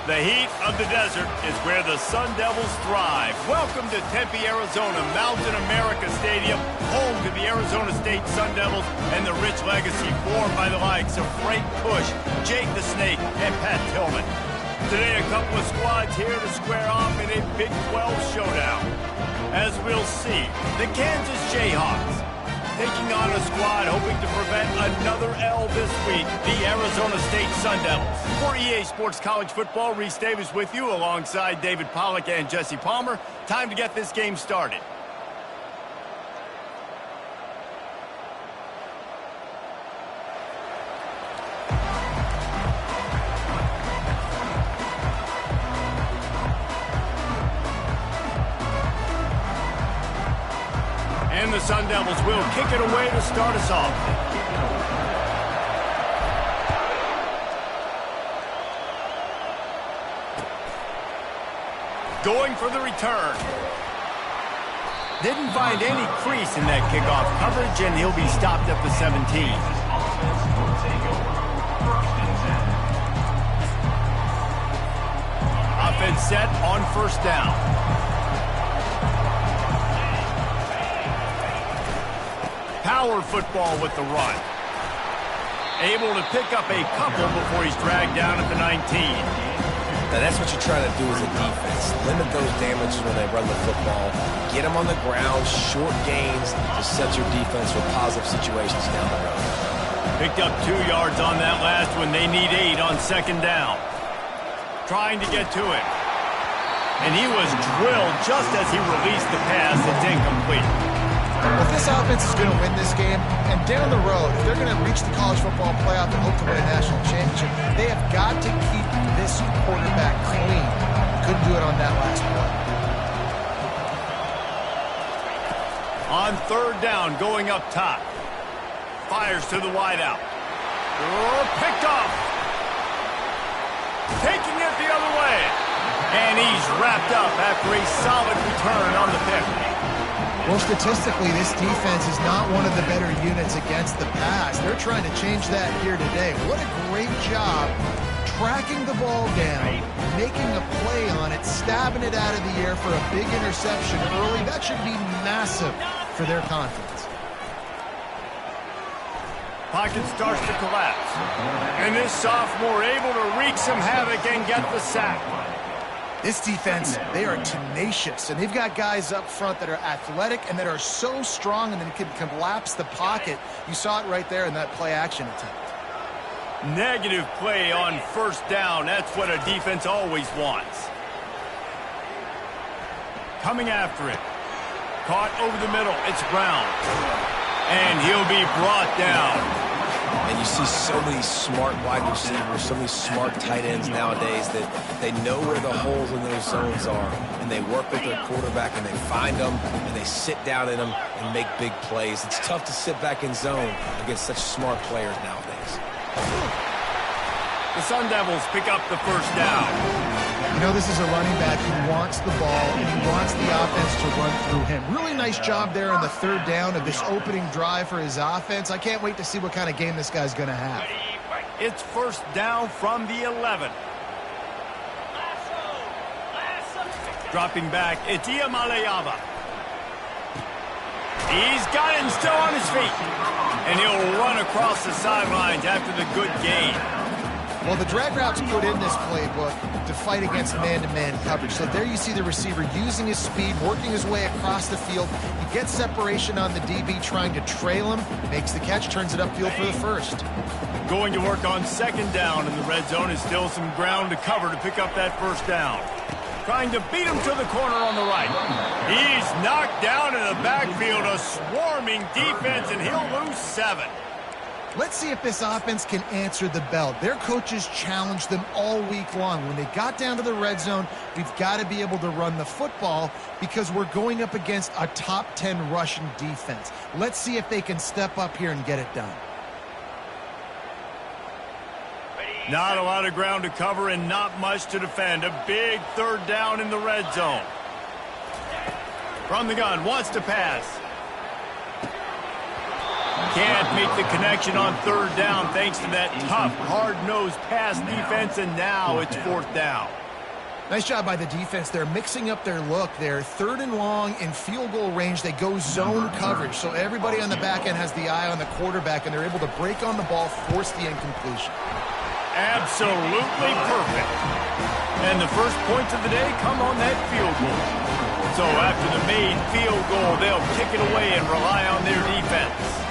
The heat of the desert is where the Sun Devils thrive. Welcome to Tempe, Arizona, Mountain America Stadium, home to the Arizona State Sun Devils and the rich legacy formed by the likes of Frank Bush, Jake the Snake, and Pat Tillman. Today, a couple of squads here to square off in a Big 12 showdown. As we'll see, the Kansas Jayhawks taking on a squad hoping to prevent another L this week, the Arizona State Sun Devils. For EA Sports College Football, Reese Davis with you alongside David Pollack and Jesse Palmer. Time to get this game started. And the Sun Devils will kick it away to start us off. Going for the return. Didn't find any crease in that kickoff coverage, and he'll be stopped at the 17. Offense set on first down. Power football with the run. Able to pick up a couple before he's dragged down at the 19. Now that's what you're trying to do as a defense. Limit those damages when they run the football. Get them on the ground, short gains to set your defense for positive situations down the road. Picked up 2 yards on that last one. They need 8 on second down. Trying to get to it. And he was drilled just as he released the pass. It's incomplete. Well, if this offense is going to win this game, and down the road, if they're going to reach the college football playoff and hope to win a national championship, they have got to keep this quarterback clean. Couldn't do it on that last play. On third down, going up top. Fires to the wideout. Picked off. Taking it the other way. And he's wrapped up after a solid return on the pick. Well, statistically, this defense is not one of the better units against the pass. They're trying to change that here today. What a great job tracking the ball down, making a play on it, stabbing it out of the air for a big interception early. That should be massive for their confidence. Pocket starts to collapse. And this sophomore able to wreak some havoc and get the sack. This defense, they are tenacious, and they've got guys up front that are athletic and that are so strong and then can collapse the pocket. You saw it right there in that play-action attempt. Negative play on first down. That's what a defense always wants. Coming after it. Caught over the middle. It's Brown. And he'll be brought down. And you see so many smart wide receivers, so many smart tight ends nowadays that they know where the holes in those zones are. And they work with their quarterback and they find them and they sit down in them and make big plays. It's tough to sit back in zone against such smart players nowadays. The Sun Devils pick up the first down. You know, this is a running back who wants the ball and he wants the offense to run through him. Really nice job there on the third down of this opening drive for his offense. I can't wait to see what kind of game this guy's going to have. It's first down from the 11. Dropping back, it's Iamaleava. He's got it and still on his feet. And he'll run across the sidelines after the good gain. Well, the drag route's put in this playbook to fight against man-to-man coverage. So there you see the receiver using his speed, working his way across the field. He gets separation on the DB, trying to trail him, makes the catch, turns it upfield for the first. Going to work on second down, and the red zone is still some ground to cover to pick up that first down. Trying to beat him to the corner on the right. He's knocked down in the backfield, a swarming defense, and he'll lose 7. Let's see if this offense can answer the bell. Their coaches challenged them all week long. When they got down to the red zone, we've got to be able to run the football because we're going up against a top 10 Russian defense. Let's see if they can step up here and get it done. Not a lot of ground to cover and not much to defend. A big third down in the red zone. From the gun, wants to pass. Can't make the connection on third down thanks to that tough, hard-nosed pass defense, and now it's fourth down. Nice job by the defense. They're mixing up their look. They're third and long in field goal range. They go zone coverage, so everybody on the back end has the eye on the quarterback, and they're able to break on the ball, force the incompletion. Absolutely perfect. And the first points of the day come on that field goal. So after the made field goal, they'll kick it away and rely on their defense.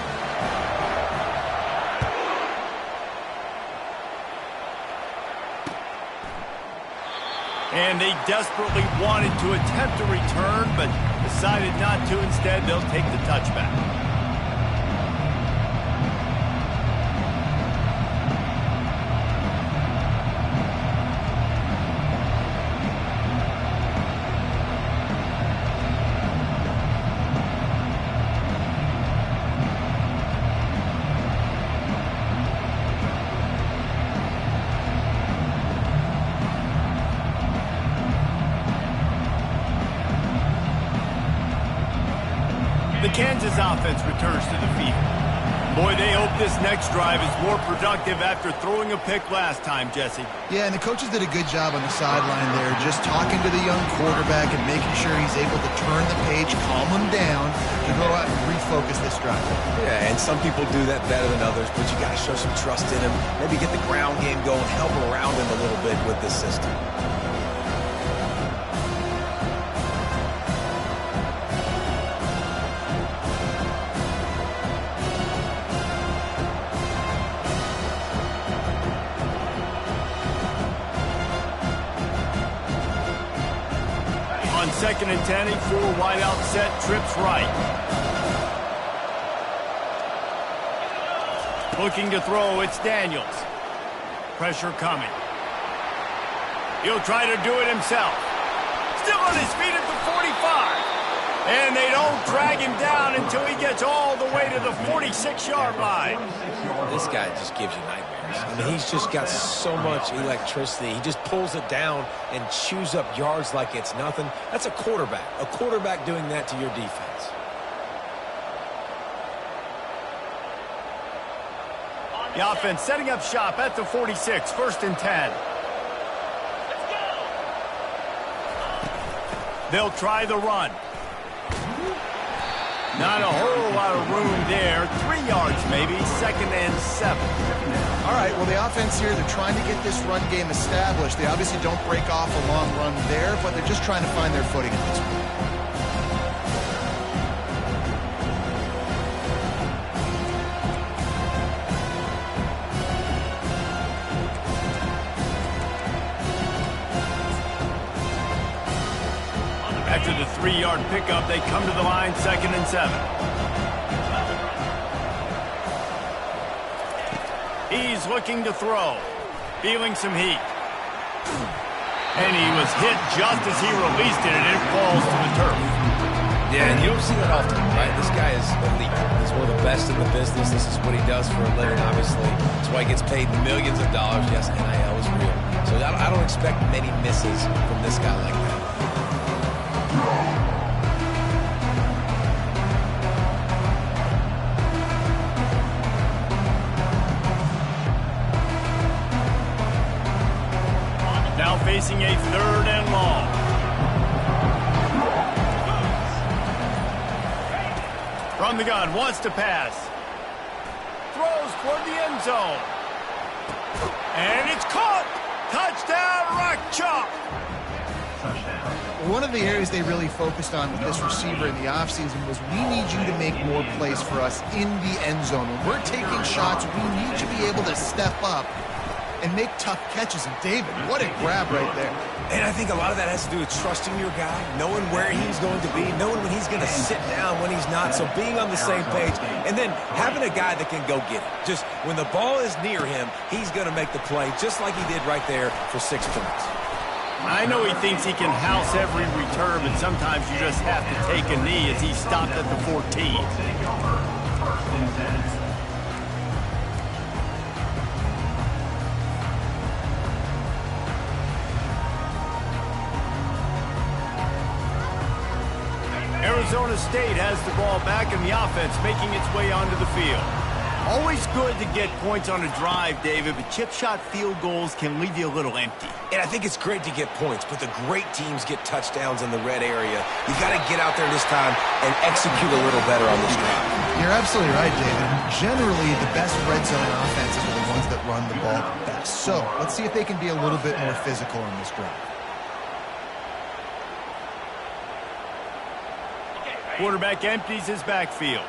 And they desperately wanted to attempt a return, but decided not to. Instead, they'll take the touchback. The Kansas offense returns to the field. Boy, they hope this next drive is more productive after throwing a pick last time, Jesse. Yeah, and the coaches did a good job on the sideline there, just talking to the young quarterback and making sure he's able to turn the page, calm him down, to go out and refocus this drive. Yeah, and some people do that better than others, but you got to show some trust in him. Maybe get the ground game going, help him around him a little bit with this system. On 2nd and 10, a four-wide out set, trips right. Looking to throw, it's Daniels. Pressure coming. He'll try to do it himself. Still on his feet at the 45. And they don't drag him down until he gets all the way to the 46-yard line. This guy just gives you nightmares. I mean, he's just got so much electricity. He just pulls it down and chews up yards like it's nothing. That's a quarterback. A quarterback doing that to your defense. The offense setting up shop at the 46, 1st and 10. They'll try the run. Not a whole lot of room there. 3 yards maybe, 2nd and 7. All right, well, the offense here, they're trying to get this run game established. They obviously don't break off a long run there, but they're just trying to find their footing at this point. After the 3-yard pickup, they come to the line, 2nd and 7. He's looking to throw, feeling some heat. And he was hit just as he released it, and it falls to the turf. Yeah, and you don't see that often, right? This guy is elite. He's one of the best in the business. This is what he does for a living, obviously. That's why he gets paid millions of dollars. Yes, NIL is real. So I don't expect many misses from this guy like that. Now facing a 3rd and long. From the gun, wants to pass. Throws toward the end zone. And it's caught. Touchdown, Rock Chalk. One of the areas they really focused on with this receiver in the offseason was we need you to make more plays for us in the end zone. When we're taking shots, we need you to be able to step up and make tough catches. And David, what a grab right there. And I think a lot of that has to do with trusting your guy, knowing where he's going to be, knowing when he's going to sit down, when he's not, so being on the same page, and then having a guy that can go get it. Just when the ball is near him, he's going to make the play, just like he did right there for 6 points. I know he thinks he can house every return, but sometimes you just have to take a knee as he stopped at the 14. Arizona State has the ball back and the offense making its way onto the field. Always good to get points on a drive, David, but chip shot field goals can leave you a little empty. And I think it's great to get points, but the great teams get touchdowns in the red area. You got to get out there this time and execute a little better on this drive. You're absolutely right, David. Generally, the best red zone offenses are the ones that run the ball best. So let's see if they can be a little bit more physical in this drive. Quarterback empties his backfield.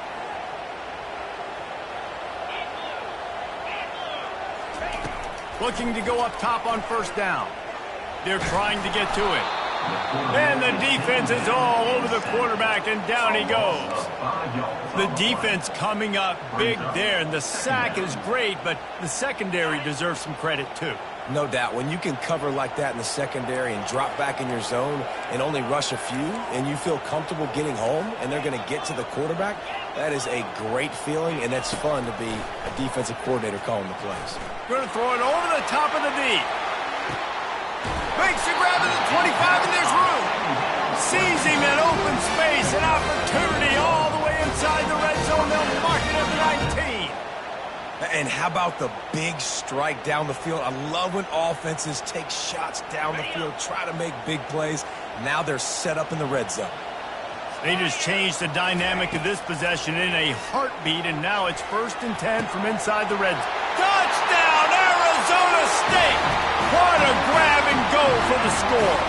Looking to go up top on first down. They're trying to get to it. And the defense is all over the quarterback, and down he goes. The defense coming up big there, and the sack is great, but the secondary deserves some credit too. No doubt. When you can cover like that in the secondary and drop back in your zone and only rush a few, and you feel comfortable getting home, and they're going to get to the quarterback, that is a great feeling, and that's fun to be a defensive coordinator calling the plays. Going to throw it over the top of the D. Makes the grab at the 25, and there's room. Seizing that open space, an opportunity all the way inside the red zone. They'll mark it at the 19. And how about the big strike down the field? I love when offenses take shots down the field, try to make big plays. Now they're set up in the red zone. They just changed the dynamic of this possession in a heartbeat, and now it's 1st and 10 from inside the red zone. Touchdown, Arizona State! What a grab and go for the score.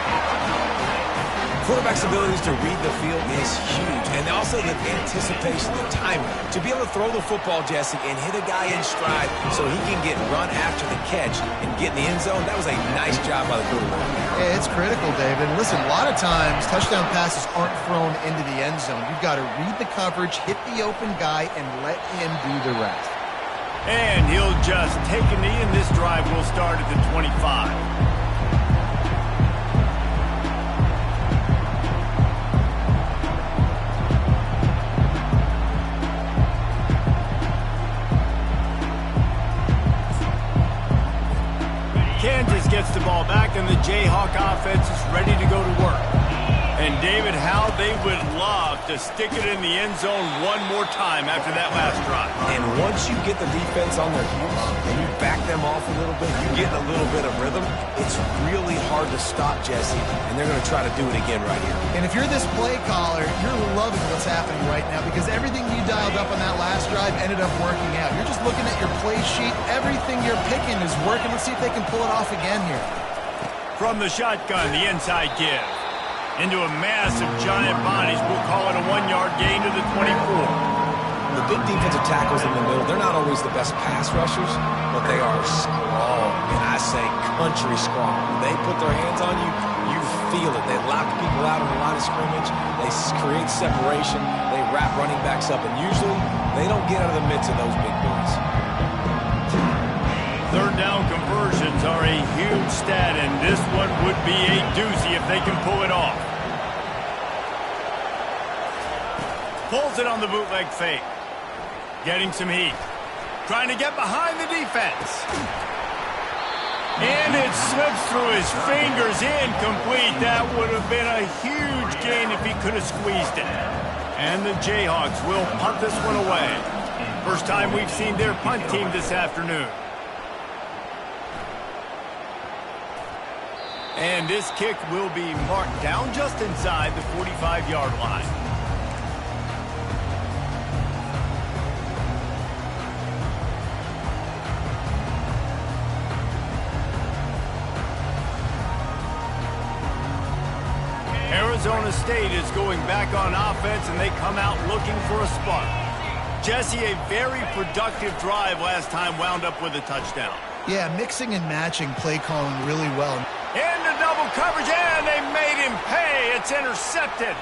Quarterback's abilities to read the field is huge, and also the anticipation, the timing. To be able to throw the football, Jesse, and hit a guy in stride so he can get run after the catch and get in the end zone, that was a nice job by the quarterback. Yeah, it's critical, David. Listen, a lot of times touchdown passes aren't thrown into the end zone. You've got to read the coverage, hit the open guy, and let him do the rest. And he'll just take a knee, and this drive will start at the 25. Kansas gets the ball back, and the Jayhawk offense is ready to go to work. And, David, how they would love to stick it in the end zone one more time after that last drive. And once you get the defense on their heels and you back them off a little bit, you get a little bit of rhythm, it's really hard to stop, Jesse, and they're going to try to do it again right here. And if you're this play caller, you're loving what's happening right now because everything you dialed up on that last drive ended up working out. You're just looking at your play sheet. Everything you're picking is working. Let's see if they can pull it off again here. From the shotgun, the inside give. Into a mass of giant bodies. We'll call it a 1-yard gain to the 24. The big defensive tackles in the middle, they're not always the best pass rushers, but they are strong, and I say country strong. When they put their hands on you, you feel it. They lock people out on the line of scrimmage. They create separation. They wrap running backs up, and usually they don't get out of the midst of those big boys. Third down conversions are a huge stat, and this one would be a doozy if they can pull it off. Pulls it on the bootleg fake. Getting some heat. Trying to get behind the defense. And it slips through his fingers, incomplete. That would have been a huge gain if he could have squeezed it. And the Jayhawks will punt this one away. First time we've seen their punt team this afternoon. And this kick will be marked down just inside the 45-yard line. Arizona State is going back on offense, and they come out looking for a spark. Jesse, a very productive drive last time wound up with a touchdown. Yeah, mixing and matching play calling really well. Into double coverage, and they made him pay. It's intercepted.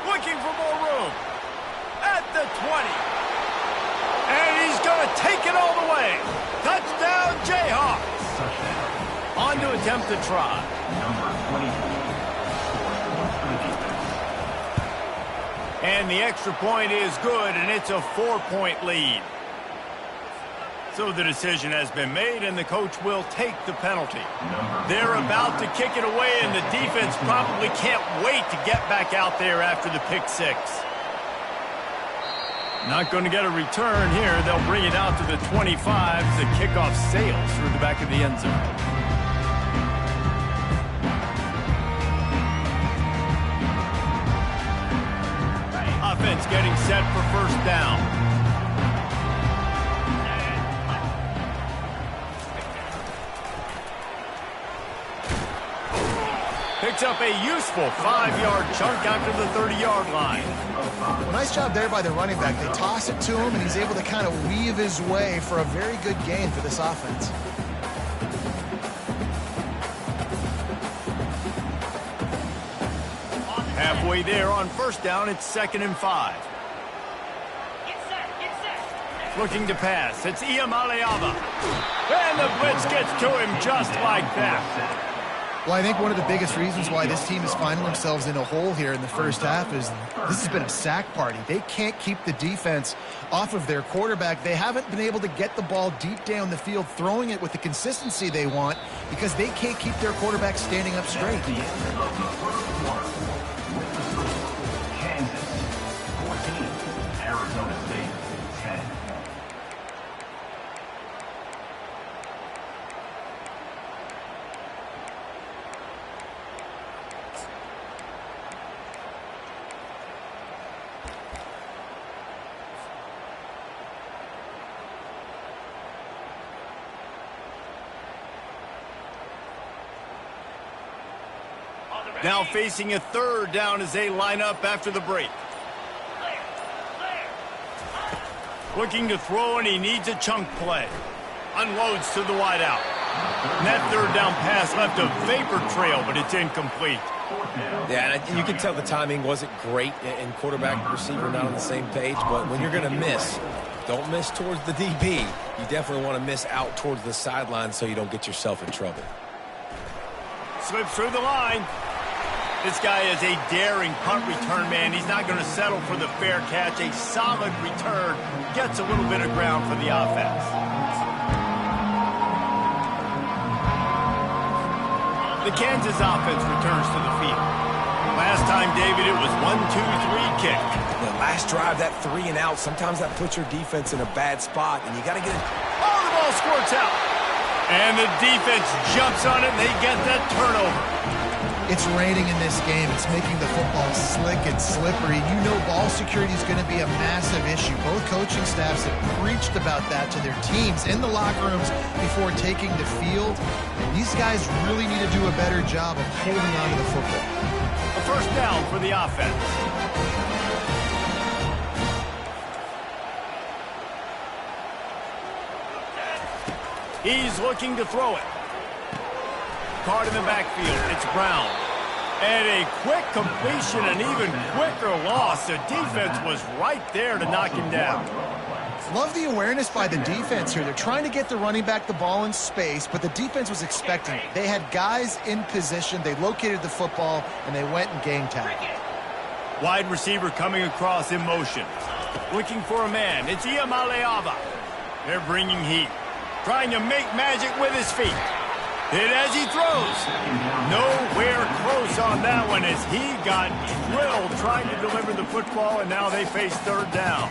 Looking for more room. At the 20. And he's going to take it all the way. Touchdown, Jayhawks. On to attempt the try. And the extra point is good, and it's a 4-point lead. So the decision has been made, and the coach will take the penalty. They're about to kick it away, and the defense probably can't wait to get back out there after the pick six. Not going to get a return here. They'll bring it out to the 25. The kickoff sails through the back of the end zone. Offense getting set for first down. Picks up a useful 5-yard chunk after the 30-yard line. Well, nice job there by the running back. They toss it to him, and he's able to kind of weave his way for a very good gain for this offense. Halfway there on first down, it's 2nd and 5. Looking to pass. It's Iamaleava. And the blitz gets to him just like that. Well, I think one of the biggest reasons why this team is finding themselves in a hole here in the first half is this has been a sack party. They can't keep the defense off of their quarterback. They haven't been able to get the ball deep down the field, throwing it with the consistency they want because they can't keep their quarterback standing up straight. Kansas 14, Arizona State 10. Now facing a 3rd down as they line up after the break. Looking to throw, and he needs a chunk play. Unloads to the wideout. And that 3rd down pass left a vapor trail, but it's incomplete. Yeah, and you can tell the timing wasn't great, and quarterback and receiver not on the same page, but when you're going to miss, don't miss towards the DB. You definitely want to miss out towards the sideline so you don't get yourself in trouble. Slips through the line. This guy is a daring punt return man. He's not going to settle for the fair catch. A solid return. Gets a little bit of ground for the offense. The Kansas offense returns to the field. Last time, David, it was 1-2-3 kick. The last drive, that 3 and out, sometimes that puts your defense in a bad spot, and you got to get it. Oh, the ball squirts out. And the defense jumps on it, and they get that turnover. It's raining in this game. It's making the football slick and slippery. You know ball security is going to be a massive issue. Both coaching staffs have preached about that to their teams in the locker rooms before taking the field. And these guys really need to do a better job of holding on to the football. A first down for the offense. He's looking to throw it. Card in the backfield. It's Brown. And a quick completion, an even quicker loss. The defense was right there to knock him down. Love the awareness by the defense here. They're trying to get the running back the ball in space, but the defense was expecting it. They had guys in position. They located the football, and they went and gang tagged. Wide receiver coming across in motion. Looking for a man. It's Iamaleava. They're bringing heat. Trying to make magic with his feet. Hit as he throws. Nowhere close on that one as he got drilled trying to deliver the football, and now they face 3rd down.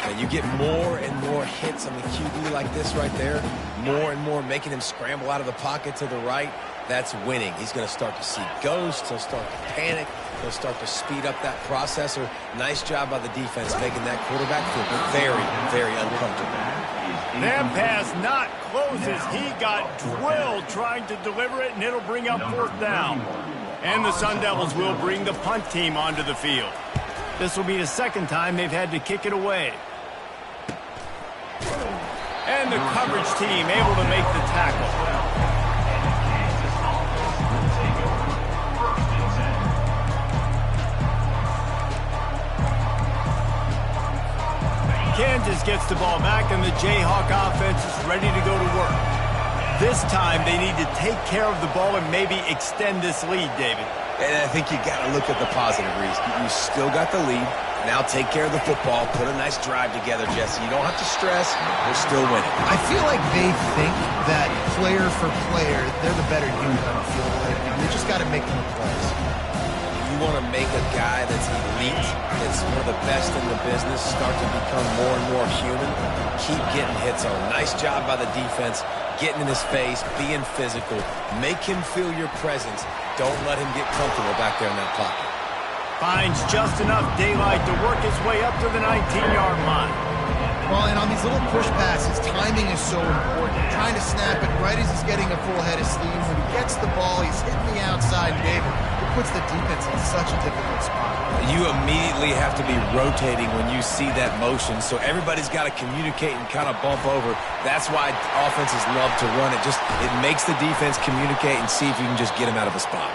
And you get more and more hits on the QB like this right there, more and more making him scramble out of the pocket to the right. That's winning. He's going to start to see ghosts. He'll start to panic. He'll start to speed up that processor. Nice job by the defense making that quarterback feel very, very uncomfortable. That pass not close as he got drilled trying to deliver it, and it'll bring up 4th down. And the Sun Devils will bring the punt team onto the field. This will be the 2nd time they've had to kick it away. And the coverage team able to make the tackle. Kansas gets the ball back, and the Jayhawk offense is ready to go to work. This time, they need to take care of the ball and maybe extend this lead, David. And I think you got to look at the positive, Reese. You still got the lead. Now take care of the football. Put a nice drive together, Jesse. You don't have to stress. We're still winning. I feel like they think that player for player, they're the better unit on the field. They just got to make more plays. You want to make a guy that's elite, that's one of the best in the business, start to become more and more human. Keep getting hits on him. Nice job by the defense, getting in his face, being physical. Make him feel your presence. Don't let him get comfortable back there in that pocket. Finds just enough daylight to work his way up to the 19-yard line. Well, and on these little push passes, timing is so important. Trying to snap it right as he's getting a full head of steam. When he gets the ball, he's hitting the outside, and David, it puts the defense in such a difficult spot. You immediately have to be rotating when you see that motion, so everybody's got to communicate and kind of bump over. That's why offenses love to run it. It makes the defense communicate and see if you can just get him out of a spot.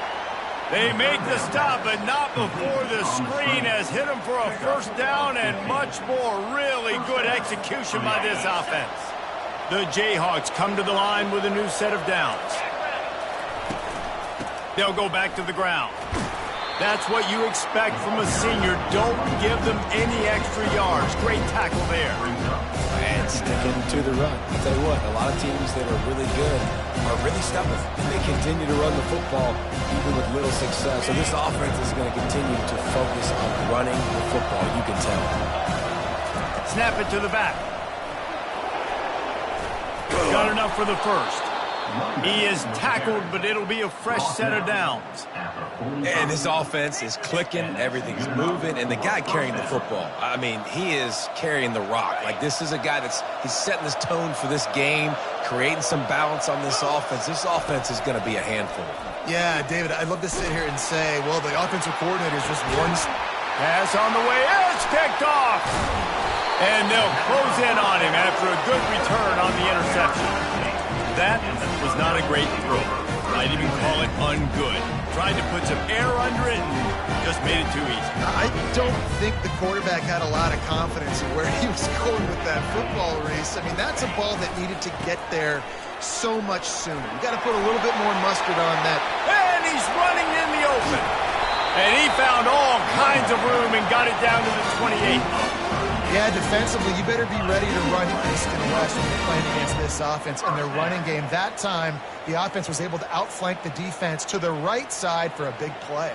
They make the stop, but not before the screen has hit him for a first down and much more. Really good execution by this offense. The Jayhawks come to the line with a new set of downs. They'll go back to the ground. That's what you expect from a senior. Don't give them any extra yards. Great tackle there. And sticking to the run. I'll tell you what, a lot of teams that are really good are really stubborn, and they continue to run the football even with little success. So this offense is going to continue to focus on running the football. You can tell. Snap it to the back. Got enough for the first. He is tackled, but it'll be a fresh set of downs. And this offense is clicking, everything's moving, and the guy carrying the football, I mean, he is carrying the rock. Like, this is a guy he's setting this tone for this game, creating some balance on this offense. This offense is going to be a handful. Yeah, David, I'd love to sit here and say, well, the offensive coordinator is just one. Pass on the way. It's picked off. And they'll close in on him after a good return on the interception. That was not a great throw. I'd even call it ungood. Tried to put some air under it and just made it too easy. I don't think the quarterback had a lot of confidence in where he was going with that football race. I mean, that's a ball that needed to get there so much sooner. You got to put a little bit more mustard on that. And he's running in the open. And he found all kinds of room and got it down to the 28. Yeah, defensively, you better be ready to run east and west when you're playing against this offense and their running game. That time, the offense was able to outflank the defense to the right side for a big play.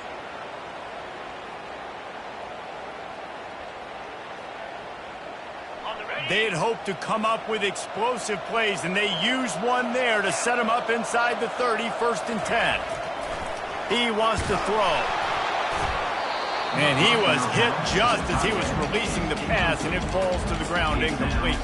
They had hoped to come up with explosive plays, and they used one there to set them up inside the 30, 1st and 10. He wants to throw. And he was hit just as he was releasing the pass, and it falls to the ground incomplete.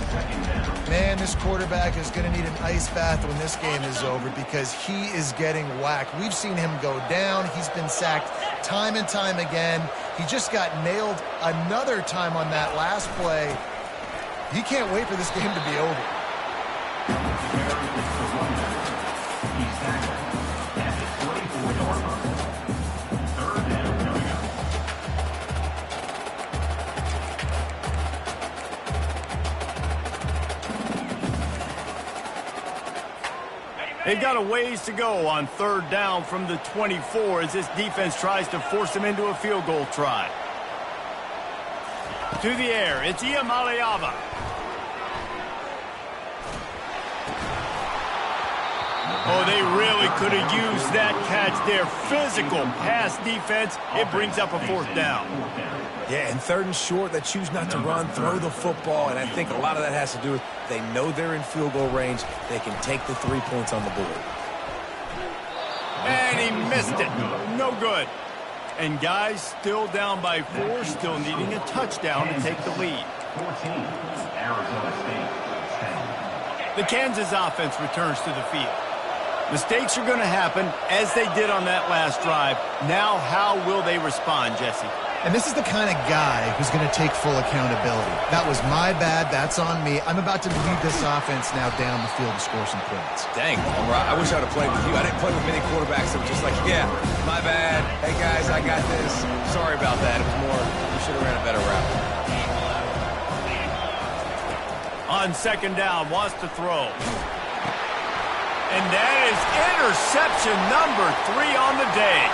Man, this quarterback is going to need an ice bath when this game is over because he is getting whacked. We've seen him go down. He's been sacked time and time again. He just got nailed another time on that last play. He can't wait for this game to be over. They've got a ways to go on 3rd down from the 24 as this defense tries to force them into a field goal try. To the air, it's Iamaleava. Oh, they really could have used that catch there. Physical pass defense. It brings up a 4th down. Yeah, and 3rd and short, they choose not to run, throw the football, and I think a lot of that has to do with they know they're in field goal range. They can take the 3 points on the board. And he missed it. No good. And guys still down by 4, still needing a touchdown to take the lead. 14, Arizona State, 10. The Kansas offense returns to the field. Mistakes are going to happen, as they did on that last drive. Now, how will they respond, Jesse? And this is the kind of guy who's going to take full accountability. That was my bad. That's on me. I'm about to lead this offense now down the field to score some points. Dang, I wish I would have played with you. I didn't play with many quarterbacks that were just like, yeah, my bad. Hey, guys, I got this. Sorry about that. It was more, you should have ran a better route. On 2nd down, wants to throw. And that is interception number 3 on the day.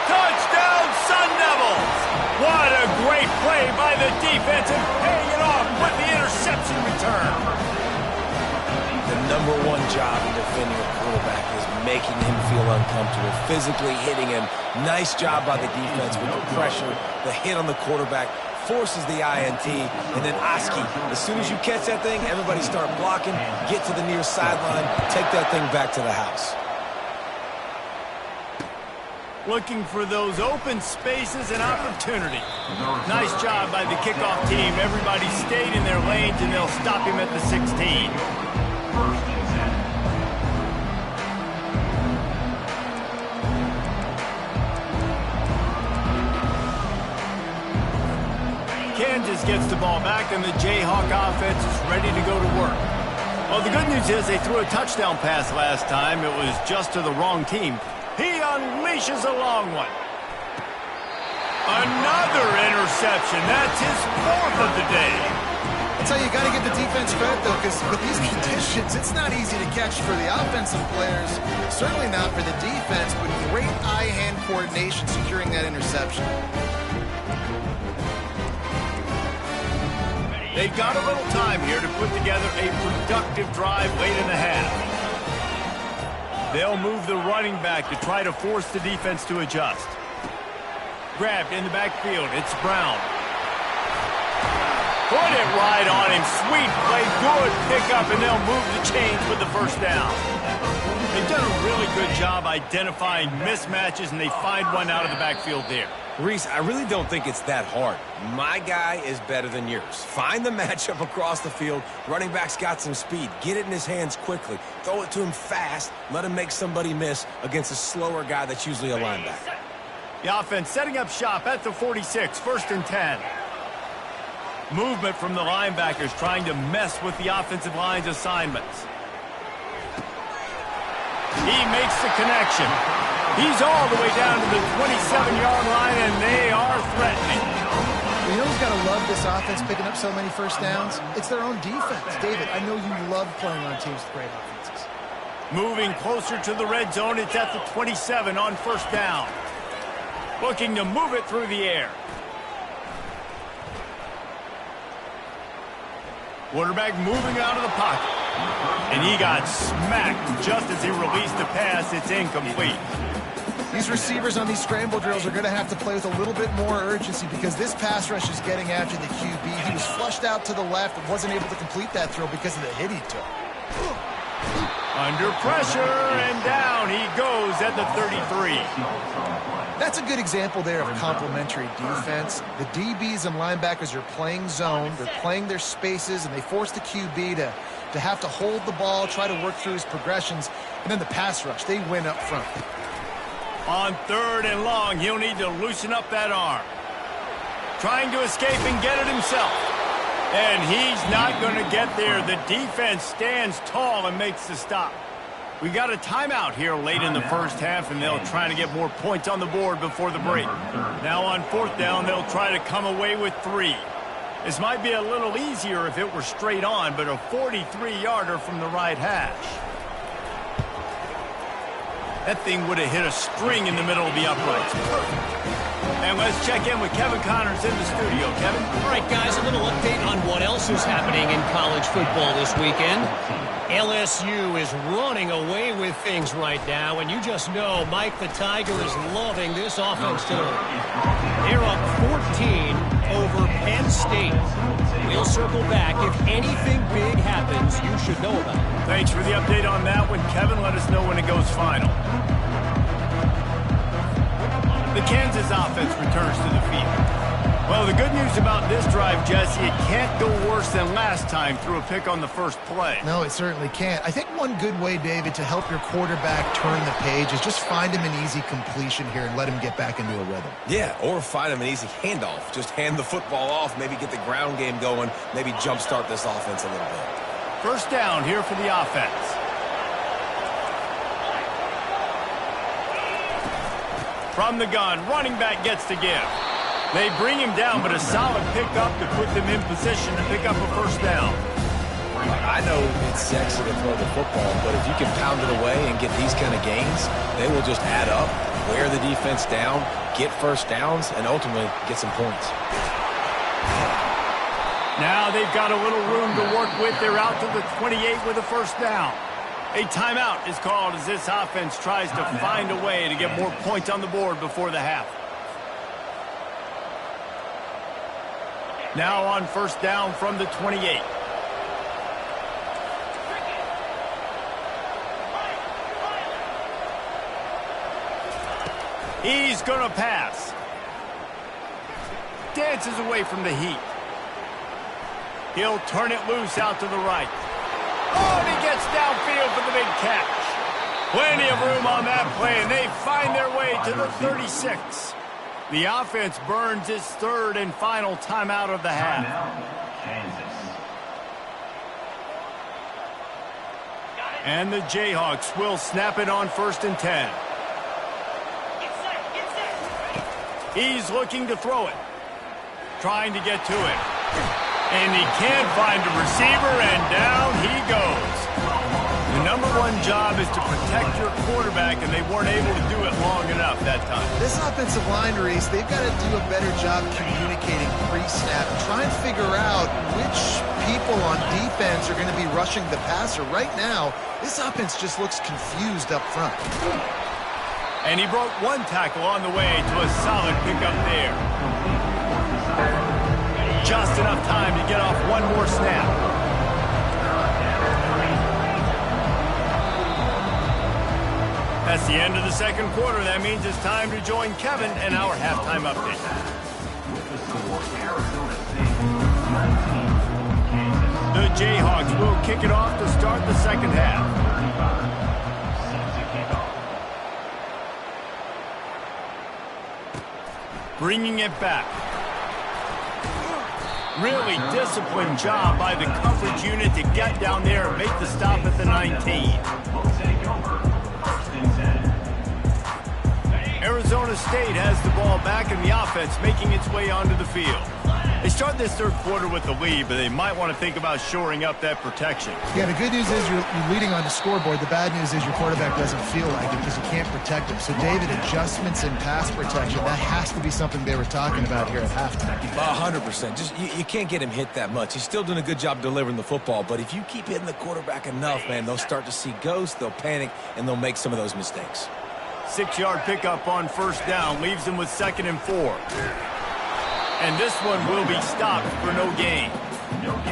Touchdown, Sun Devils! What a great play making him feel uncomfortable, physically hitting him. Nice job by the defense with the pressure, the hit on the quarterback, forces the INT, and then Oski, as soon as you catch that thing, everybody start blocking, get to the near sideline, take that thing back to the house. Looking for those open spaces and opportunity. Nice job by the kickoff team. Everybody stayed in their lanes, and they'll stop him at the 16. Kansas gets the ball back, and the Jayhawk offense is ready to go to work. Well, the good news is they threw a touchdown pass last time. It was just to the wrong team. He unleashes a long one. Another interception. That's his 4th of the day. That's how you got to give the defense credit, though, because with these conditions, it's not easy to catch for the offensive players. Certainly not for the defense, but great eye-hand coordination securing that interception. They got a little time here to put together a productive drive late in the half. They'll move the running back to try to force the defense to adjust. Grabbed in the backfield. It's Brown. Put it right on him. Sweet play. Good pickup, and they'll move the chains with the first down. They've done a really good job identifying mismatches, and they find one out of the backfield there. Reese, I really don't think it's that hard. My guy is better than yours. Find the matchup across the field. Running back's got some speed. Get it in his hands quickly. Throw it to him fast. Let him make somebody miss against a slower guy that's usually a linebacker. The offense setting up shop at the 46, 1st and 10. Movement from the linebackers trying to mess with the offensive line's assignments. He makes the connection. He's all the way down to the 27-yard line, and they are threatening. You know who's got to love this offense picking up so many first downs? It's their own defense. David, I know you love playing on teams with great offenses. Moving closer to the red zone, it's at the 27 on 1st down. Looking to move it through the air. Quarterback moving out of the pocket. And he got smacked just as he released the pass. It's incomplete. These receivers on these scramble drills are going to have to play with a little bit more urgency because this pass rush is getting after the QB. He was flushed out to the left and wasn't able to complete that throw because of the hit he took. Under pressure, and down he goes at the 33. That's a good example there of complementary defense. The DBs and linebackers are playing zone. They're playing their spaces, and they force the QB to have to hold the ball, try to work through his progressions, and then the pass rush, they win up front. On 3rd and long, he'll need to loosen up that arm. Trying to escape and get it himself. And he's not going to get there. The defense stands tall and makes the stop. We got a timeout here late in the first half, and they'll try to get more points on the board before the break. Now on 4th down, they'll try to come away with 3. This might be a little easier if it were straight on, but a 43-yarder from the right hash. That thing would have hit a string in the middle of the uprights. And let's check in with Kevin Connors in the studio. Kevin? All right, guys, a little update on what else is happening in college football this weekend. LSU is running away with things right now, and you just know Mike the Tiger is loving this offense today. They're up 14 over Penn State. We'll circle back. If anything big happens, you should know about it. Thanks for the update on that one, Kevin. Let us know when it goes final. The Kansas offense returns to the field. Well, the good news about this drive, Jesse, it can't go worse than last time through a pick on the first play. No, it certainly can't. I think one good way, David, to help your quarterback turn the page is just find him an easy completion here and let him get back into a rhythm. Yeah, or find him an easy handoff. Just hand the football off, maybe get the ground game going, maybe jumpstart this offense a little bit. First down here for the offense. From the gun, running back gets to give. They bring him down, but a solid pickup to put them in position to pick up a first down. I know it's sexy to throw the football, but if you can pound it away and get these kind of gains, they will just add up, wear the defense down, get first downs, and ultimately get some points. Now they've got a little room to work with. They're out to the 28 with a first down. A timeout is called as this offense tries to find a way to get more points on the board before the half. Now on first down from the 28. He's going to pass. Dances away from the heat. He'll turn it loose out to the right. Oh, and he gets downfield for the big catch. Plenty of room on that play, and they find their way to the 36. The offense burns its third and final timeout of the half. And the Jayhawks will snap it on 1st and 10. He's looking to throw it. Trying to get to it. And he can't find a receiver, and down he goes. The number one job is to protect your quarterback, and they weren't able to do it long enough that time. This offensive line, Reese, they've got to do a better job communicating pre-snap and try and figure out which people on defense are going to be rushing the passer. Right now, this offense just looks confused up front. And he broke one tackle on the way to a solid pickup there. Just enough time to get off one more snap. That's the end of the second quarter. That means it's time to join Kevin and our halftime update. The Jayhawks will kick it off to start the second half. Bringing it back. Really disciplined job by the coverage unit to get down there and make the stop at the 19. Arizona State has the ball back in the offense, making its way onto the field. They start this third quarter with the lead, but they might want to think about shoring up that protection. Yeah, the good news is you're leading on the scoreboard. The bad news is your quarterback doesn't feel like it because you can't protect him. So, David, adjustments in pass protection, that has to be something they were talking about here at halftime. 100%. Just you can't get him hit that much. He's still doing a good job delivering the football, but if you keep hitting the quarterback enough, man, they'll start to see ghosts, they'll panic, and they'll make some of those mistakes. 6-yard pickup on first down leaves them with 2nd and 4. And this one will be stopped for no gain.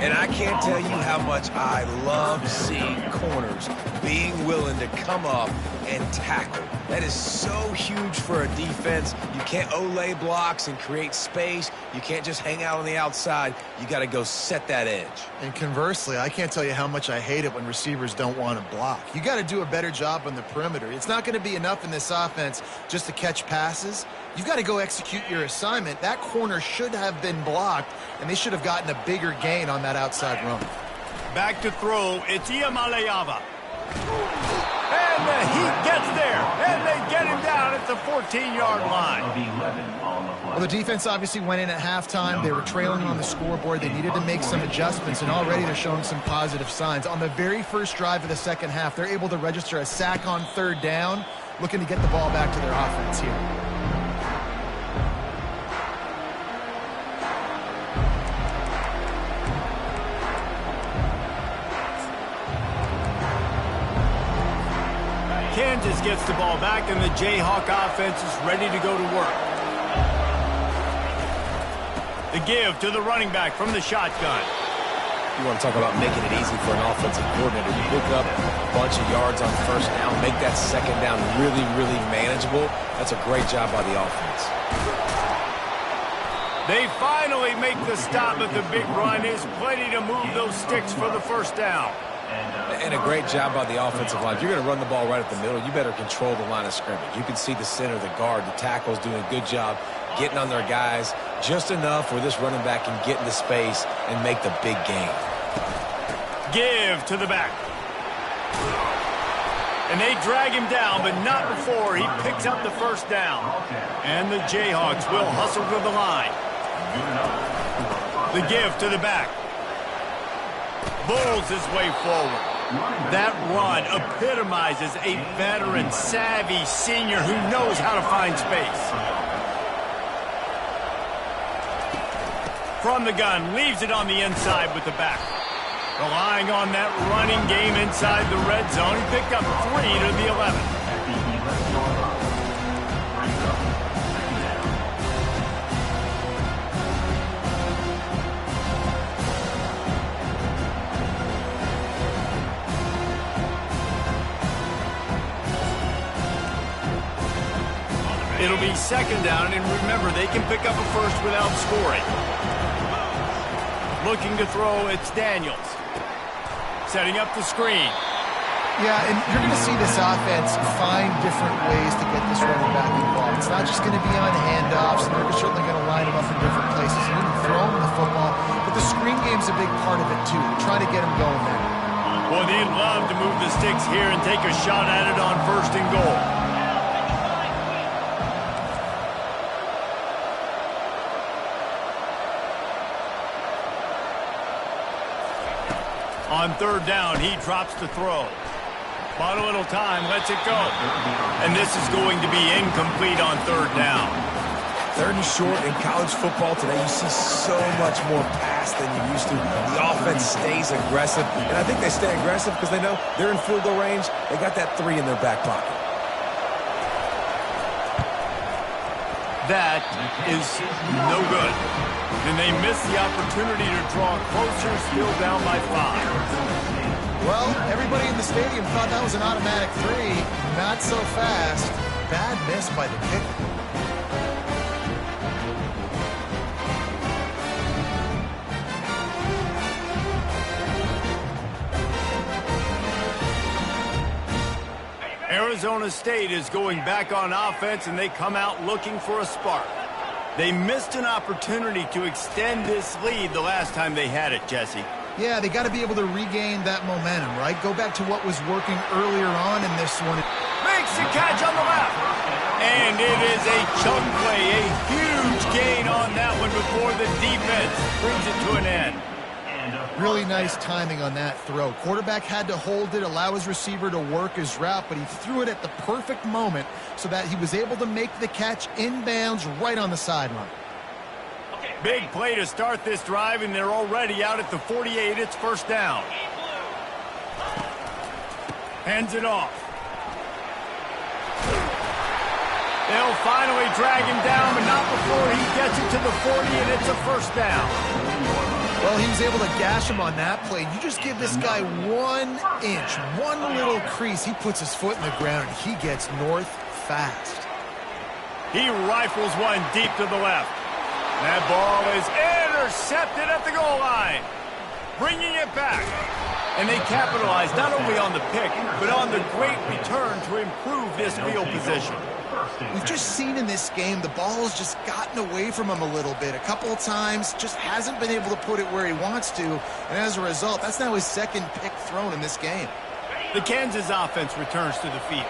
And I can't tell you how much I love seeing corners being willing to come up and tackle. That is so huge for a defense. You can't olay blocks and create space. You can't just hang out on the outside. You got to go set that edge. And conversely, I can't tell you how much I hate it when receivers don't want to block. You got to do a better job on the perimeter. It's not going to be enough in this offense just to catch passes. You've got to go execute your assignment. That corner should have been blocked, and they should have gotten a bigger gain on that outside run. Back to throw, it's Iamaleava. And the Heat gets there, and they get him down at the 14-yard line. Well, the defense obviously went in at halftime. They were trailing on the scoreboard. They needed to make some adjustments, and already they're showing some positive signs. On the very first drive of the second half, they're able to register a sack on third down, looking to get the ball back to their offense here. Kansas gets the ball back, and the Jayhawk offense is ready to go to work. The give to the running back from the shotgun. You want to talk about making it easy for an offensive coordinator. You pick up a bunch of yards on first down, make that second down really, really manageable. That's a great job by the offense. They finally make the stop, but the big run is plenty to move those sticks for the first down. And a great job by the offensive line. If you're going to run the ball right at the middle, you better control the line of scrimmage. You can see the center, the guard, the tackle's doing a good job getting on their guys just enough where this running back can get into space and make the big gain. Give to the back. And they drag him down, but not before he picks up the first down. And the Jayhawks will hustle to the line. The give to the back. Bulls his way forward. That run epitomizes a veteran, savvy senior who knows how to find space. From the gun, leaves it on the inside with the back. Relying on that running game inside the red zone, he picked up 3 to the 11. It'll be second down, and remember, they can pick up a first without scoring. Looking to throw, it's Daniels. Setting up the screen. Yeah, and you're going to see this offense find different ways to get this running back involved. It's not just going to be on handoffs, and they're certainly going to line him up in different places and even throw him the football. But the screen game's a big part of it, too. Try to get him going there. Well, they'd love to move the sticks here and take a shot at it on 1st and goal. On 3rd down, he drops the throw. Bought a little time, lets it go. And this is going to be incomplete on 3rd down. 3rd and short in college football today, you see so much more pass than you used to. The offense stays aggressive, and I think they stay aggressive because they know they're in field goal range. They got that 3 in their back pocket. That is no good. And they miss the opportunity to draw closer, still down by 5. Well, everybody in the stadium thought that was an automatic 3. Not so fast. Bad miss by the kicker. Arizona State is going back on offense, and they come out looking for a spark. They missed an opportunity to extend this lead the last time they had it, Jesse. Yeah, they got to be able to regain that momentum, right? Go back to what was working earlier on in this one. Makes the catch on the left. And it is a chunk play, a huge gain on that one before the defense brings it to an end. Really nice timing on that throw. Quarterback had to hold it, allow his receiver to work his route, but he threw it at the perfect moment so that he was able to make the catch inbounds right on the sideline. Big play to start this drive, and they're already out at the 48. It's 1st down. Hands it off. They'll finally drag him down, but not before he gets it to the 40, and it's a 1st down. Well, he was able to gash him on that play. You just give this guy 1 inch, one little crease. He puts his foot in the ground, and he gets north fast. He rifles one deep to the left. That ball is intercepted at the goal line. Bringing it back. And they capitalize not only on the pick, but on the great return to improve this field position. We've just seen in this game the ball has just gotten away from him a little bit. A couple of times, just hasn't been able to put it where he wants to. And as a result, that's now his 2nd pick thrown in this game. The Kansas offense returns to the field.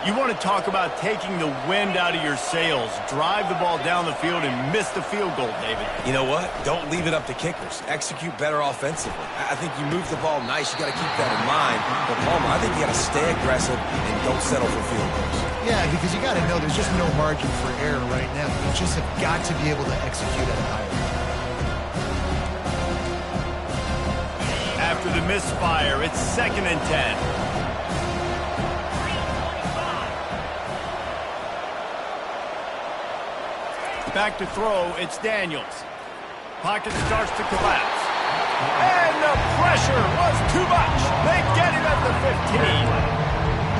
You want to talk about taking the wind out of your sails. Drive the ball down the field and miss the field goal, David. You know what? Don't leave it up to kickers. Execute better offensively. I think you move the ball nice. You got to keep that in mind. But, Palmer, I think you got to stay aggressive and don't settle for field goals. Yeah, because you got to know there's just no margin for error right now. You just have got to be able to execute at a higher level. After the misfire, it's 2nd and 10. Back to throw, it's Daniels. Pocket starts to collapse. And the pressure was too much. They get him at the 15.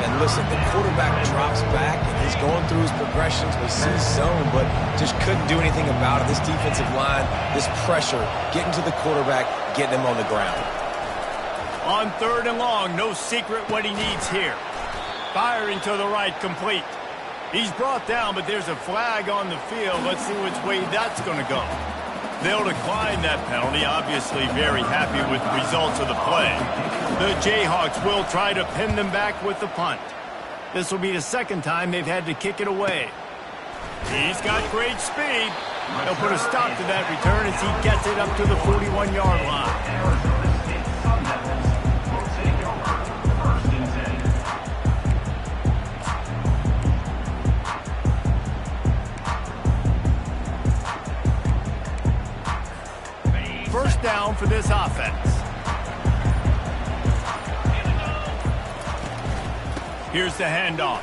And listen, the quarterback drops back, and he's going through his progressions. We see zone, but just couldn't do anything about it. This defensive line, this pressure, getting to the quarterback, getting him on the ground. On 3rd and long, no secret what he needs here. Firing to the right, complete. He's brought down, but there's a flag on the field. Let's see which way that's going to go. They'll decline that penalty, obviously very happy with the results of the play. The Jayhawks will try to pin them back with the punt. This will be the 2nd time they've had to kick it away. He's got great speed. They'll put a stop to that return as he gets it up to the 41-yard line. First down for this offense. Here's the handoff.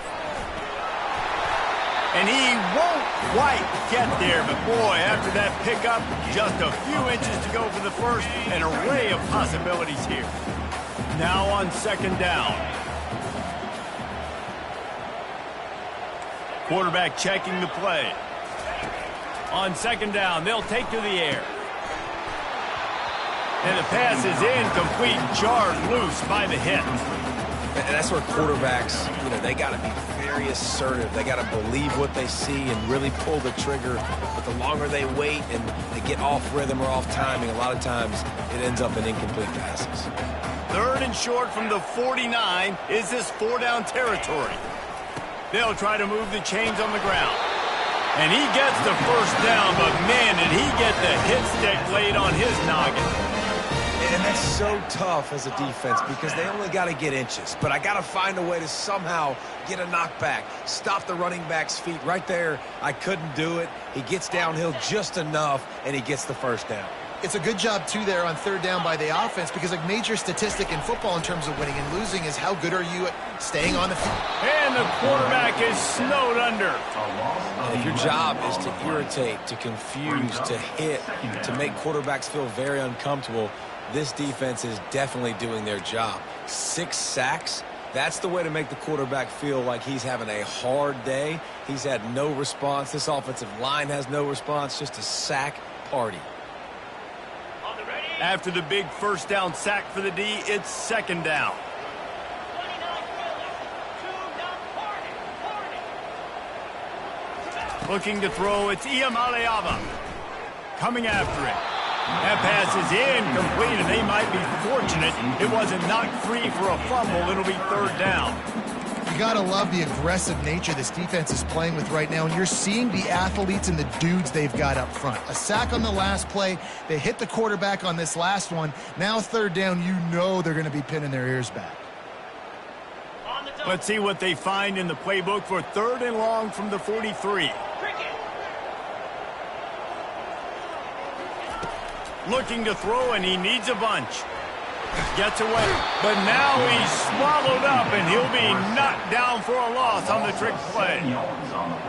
And he won't quite get there, but boy, after that pickup, just a few inches to go for the first, an array of possibilities here. Now on second down. Quarterback checking the play. On second down, they'll take to the air. And the pass is incomplete, jarred loose by the hit. And that's where quarterbacks, they got to be very assertive. They got to believe what they see and really pull the trigger. But the longer they wait and they get off rhythm or off timing, a lot of times it ends up in incomplete passes. Third and short from the 49 is this 4-down territory. They'll try to move the chains on the ground. And he gets the first down, but man, did he get the hit stick laid on his noggin. And that's so tough as a defense because they only got to get inches. But I got to find a way to somehow get a knockback, stop the running back's feet. Right there, I couldn't do it. He gets downhill just enough, and he gets the first down. It's a good job, too, there on third down by the offense because a major statistic in football in terms of winning and losing is how good are you at staying on the field. And the quarterback is snowed under. And if your job is to irritate, to confuse, to hit, to make quarterbacks feel very uncomfortable, this defense is definitely doing their job. 6 sacks, that's the way to make the quarterback feel like he's having a hard day. He's had no response. This offensive line has no response, just a sack party. After the big first down sack for the D, it's second down. Looking to throw, it's Iamaleava. Coming after it. That pass is incomplete, and they might be fortunate it wasn't knocked free for a fumble. It'll be third down. You got to love the aggressive nature this defense is playing with right now, and you're seeing the athletes and the dudes they've got up front. A sack on the last play. They hit the quarterback on this last one. Now third down, you know they're going to be pinning their ears back. Let's see what they find in the playbook for third and long from the 43. Looking to throw, and he needs a bunch. Gets away, but now he's swallowed up, and he'll be knocked down for a loss on the trick play.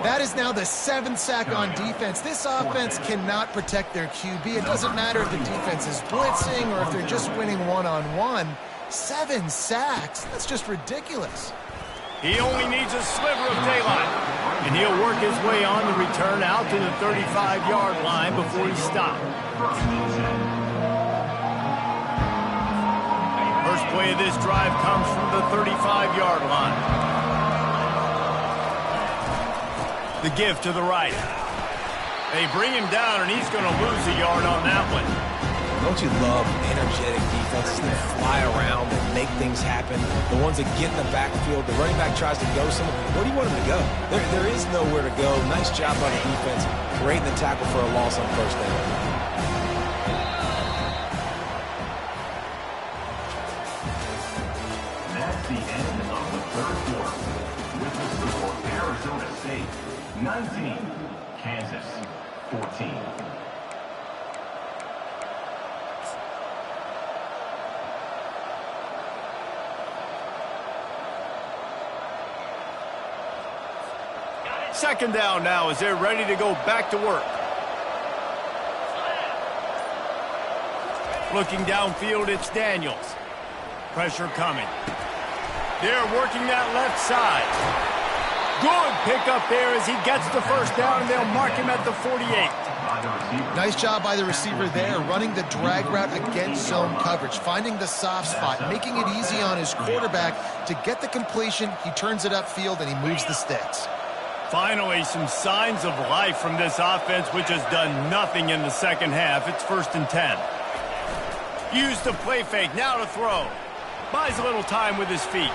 That is now the 7th sack on defense. This offense cannot protect their QB. It doesn't matter if the defense is blitzing or if they're just winning one-on-one. 7 sacks, that's just ridiculous. He only needs a sliver of daylight, and he'll work his way on the return out to the 35-yard line before he stopped. First play of this drive comes from the 35-yard line. The give to the right. They bring him down, and he's going to lose a yard on that one. Don't you love energetic defenses that fly around and make things happen? The ones that get in the backfield, the running back tries to go somewhere. Where do you want him to go? There is nowhere to go. Nice job by the defense, creating the tackle for a loss on first down. That's the end of the third quarter. With the score, Arizona State 19, Kansas 14. Second down now as they're ready to go back to work. Looking downfield, it's Daniels. Pressure coming. They're working that left side. Good pickup there as he gets the first down, and they'll mark him at the 48. Nice job by the receiver there, running the drag route against zone coverage, finding the soft spot, making it easy on his quarterback to get the completion. He turns it upfield, and he moves the sticks. Finally, some signs of life from this offense, which has done nothing in the second half. It's 1st and 10. Use the play fake, now to throw. Buys a little time with his feet.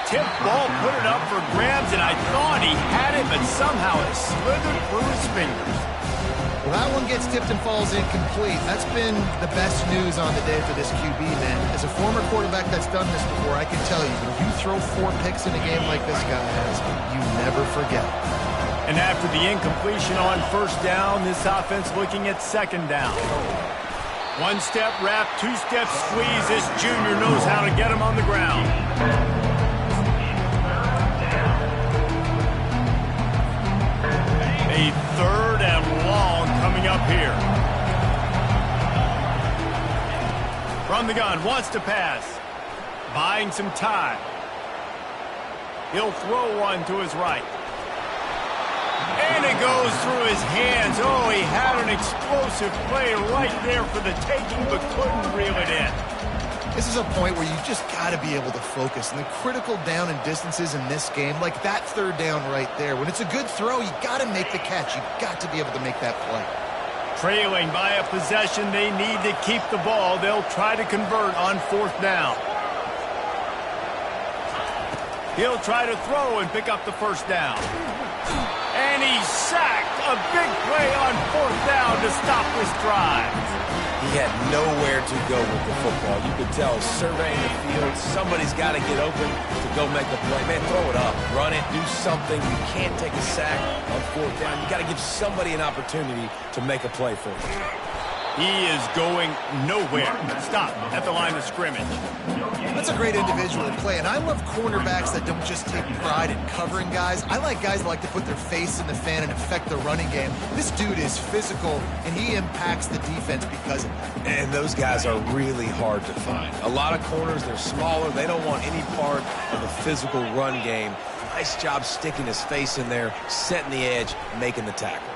Tip ball, put it up for grabs, and I thought he had it, but somehow it slithered through his fingers. Well, that one gets tipped and falls incomplete. That's been the best news on the day for this QB, man. As a former quarterback that's done this before, I can tell you, when you throw 4 picks in a game like this guy has, you never forget. And after the incompletion on first down, this offense looking at second down. 1-step wrap, 2-step squeeze. This junior knows how to get him on the ground. A 3rd and long coming up here. From the gun, wants to pass. Buying some time. He'll throw one to his right. And it goes through his hands. Oh, he had an explosive play right there for the taking, but couldn't reel it in. This is a point where you just got to be able to focus. And the critical down and distances in this game, like that 3rd down right there, when it's a good throw, you got to make the catch. You got to be able to make that play. Trailing by a possession, they need to keep the ball. They'll try to convert on 4th down. He'll try to throw and pick up the 1st down. And he's sacked. A big play on 4th down to stop this drive. He had nowhere to go with the football. You could tell, surveying the field, somebody's got to get open to go make a play. Man, throw it up, run it, do something. You can't take a sack on 4th down. You got to give somebody an opportunity to make a play for you. He is going nowhere. Stop at the line of scrimmage. That's a great individual play, and I love cornerbacks that don't just take pride in covering guys. I like guys that like to put their face in the fan and affect the running game. This dude is physical, and he impacts the defense because of that. And those guys are really hard to find. A lot of corners, they're smaller. They don't want any part of the physical run game. Nice job sticking his face in there, setting the edge, making the tackle.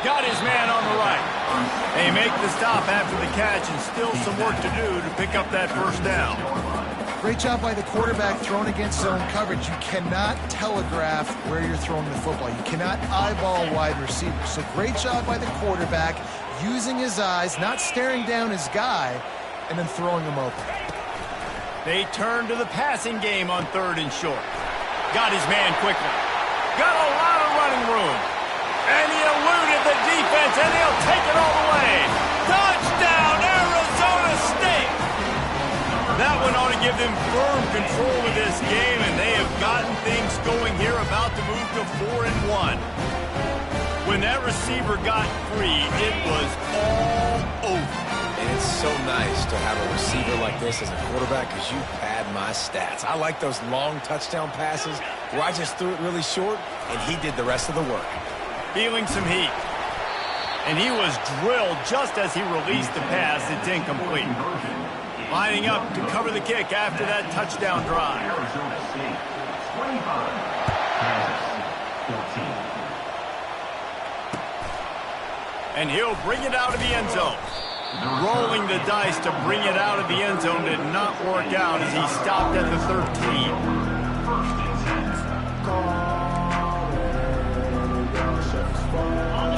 Got his man on the right. They make the stop after the catch, and still some work to do to pick up that 1st down. Great job by the quarterback throwing against zone coverage. You cannot telegraph where you're throwing the football. You cannot eyeball wide receivers. So great job by the quarterback using his eyes, not staring down his guy, and then throwing him open. They turn to the passing game on 3rd and short. Got his man quickly. Got a lot of running room. And he eluded the defense, and he'll take it all the way. Touchdown, Arizona State! That one ought to give them firm control of this game, and they have gotten things going here, about to move to 4-1. When that receiver got free, it was all over. And it's so nice to have a receiver like this as a quarterback because you pad my stats. I like those long touchdown passes where I just threw it really short, and he did the rest of the work. Feeling some heat. And he was drilled just as he released the pass. It's incomplete. Lining up to cover the kick after that touchdown drive. Arizona State 25, Kansas 14. And he'll bring it out of the end zone. Rolling the dice to bring it out of the end zone did not work out as he stopped at the 13. 1st and 10.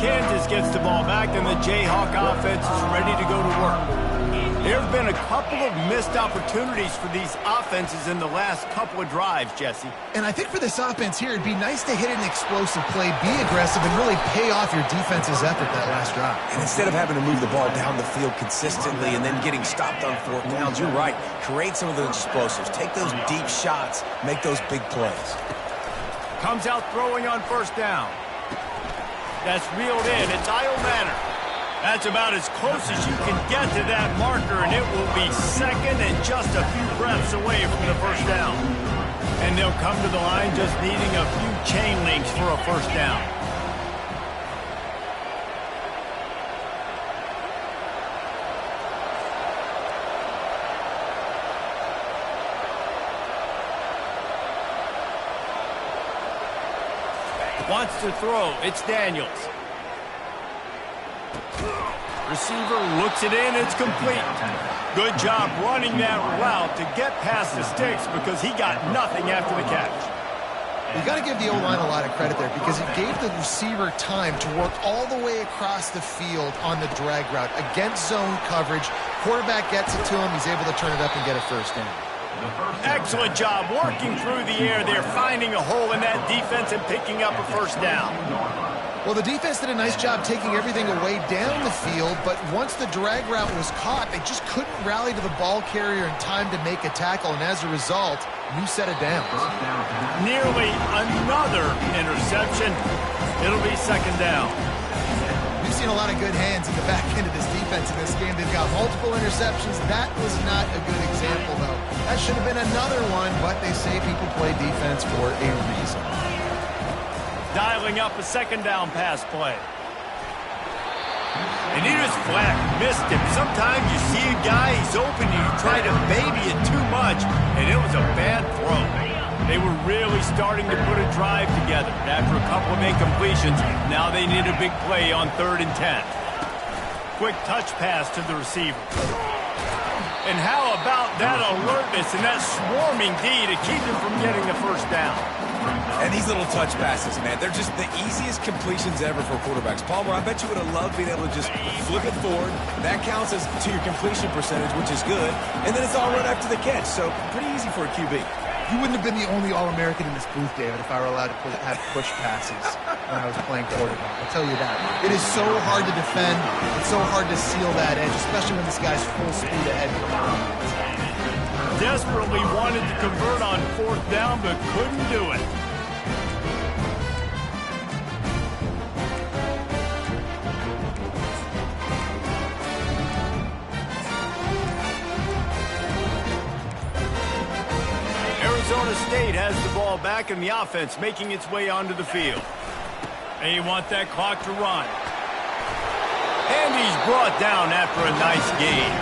Kansas gets the ball back, and the Jayhawk offense is ready to go to work. There have been a couple of missed opportunities for these offenses in the last couple of drives, Jesse. And I think for this offense here, it'd be nice to hit an explosive play, be aggressive, and really pay off your defense's effort that last drive. And instead of having to move the ball down the field consistently and then getting stopped on 4th downs, you're right. Create some of those explosives. Take those deep shots. Make those big plays. Comes out throwing on 1st down. That's reeled in. It's Isle Manor. That's about as close as you can get to that marker, and it will be 2nd and just a few breaths away from the 1st down. And they'll come to the line just needing a few chain links for a 1st down. Wants to throw. It's Daniels. Receiver looks it in. It's complete. Good job running that route to get past the sticks because he got nothing after the catch. You got to give the O-line a lot of credit there because it gave the receiver time to work all the way across the field on the drag route against zone coverage. Quarterback gets it to him. He's able to turn it up and get a 1st down. Excellent job working through the air there, finding a hole in that defense and picking up a 1st down. Well, the defense did a nice job taking everything away down the field, but once the drag route was caught, they just couldn't rally to the ball carrier in time to make a tackle, and as a result, new set of downs. Nearly another interception. It'll be 2nd down. We've seen a lot of good hands in the back end of this defense in this game. They've got multiple interceptions. That was not a good example, though. That should have been another one, but they say people play defense for a reason. dialing up a second down pass play. And he just flat missed him. Sometimes you see a guy, he's open, and you try to baby it too much, and it was a bad throw. They were really starting to put a drive together. After a couple of incompletions, now they need a big play on 3rd and 10. Quick touch pass to the receiver. And how about that alertness and that swarming D to keep him from getting the first down? And these little touch passes, man, they're just the easiest completions ever for quarterbacks. Palmer, I bet you would have loved being able to just flip it forward. That counts as to your completion percentage, which is good. And then it's all right after the catch, so pretty easy for a QB. You wouldn't have been the only All-American in this booth, David, if I were allowed to have push passes when I was playing quarterback. I'll tell you that. It is so hard to defend. It's so hard to seal that edge, especially when this guy's full speed ahead. Desperately wanted to convert on 4th down, but couldn't do it. Arizona State has the ball back, and the offense making its way onto the field. They want that clock to run. And he's brought down after a nice gain.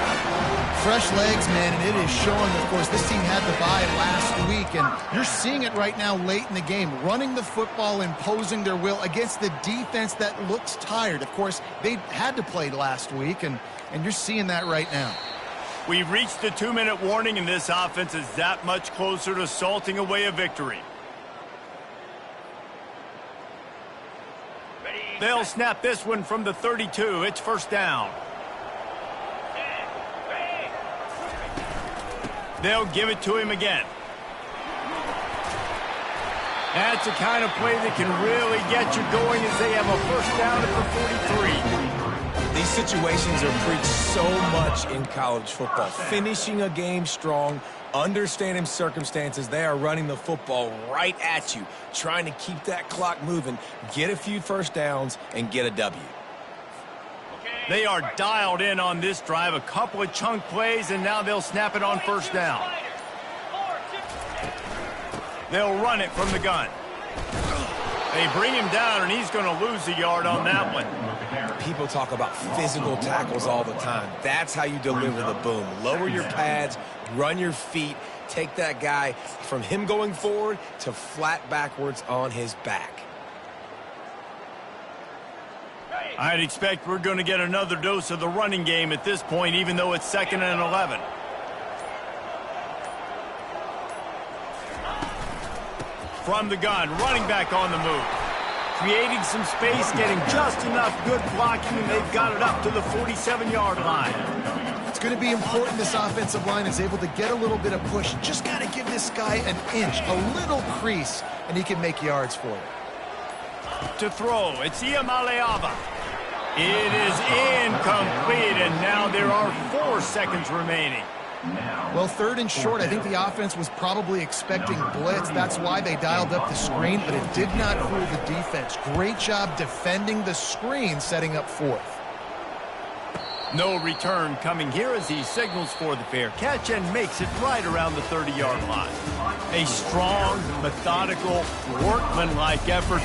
Fresh legs, man, and it is showing. Of course, this team had the bye last week, and you're seeing it right now late in the game. Running the football, imposing their will against the defense that looks tired. Of course, they had to play last week, and you're seeing that right now. We've reached the 2-minute warning, and this offense is that much closer to salting away a victory. They'll snap this one from the 32. It's 1st down. They'll give it to him again. That's the kind of play that can really get you going as they have a 1st down at the 43. These situations are preached so much in college football. Finishing a game strong, understanding circumstances. They are running the football right at you, trying to keep that clock moving, get a few 1st downs, and get a W. They are dialed in on this drive, a couple of chunk plays, and now they'll snap it on 1st down. They'll run it from the gun. They bring him down, and he's going to lose a yard on that one. People talk about physical tackles all the time. That's how you deliver the boom. Lower your pads, run your feet, take that guy from him going forward to flat backwards on his back. I'd expect we're going to get another dose of the running game at this point, even though it's 2nd and 11. From the gun, running back on the move. Creating some space, getting just enough good blocking, and they've got it up to the 47-yard line. It's going to be important this offensive line is able to get a little bit of push. Just got to give this guy an inch, a little crease, and he can make yards for it. To throw, it's Iamaleava. It is incomplete, and now there are 4 seconds remaining. Well, 3rd and short, I think the offense was probably expecting blitz. That's why they dialed up the screen, but it did not fool the defense. Great job defending the screen, setting up 4th. No return coming here as he signals for the fair catch and makes it right around the 30-yard line. A strong, methodical, workmanlike effort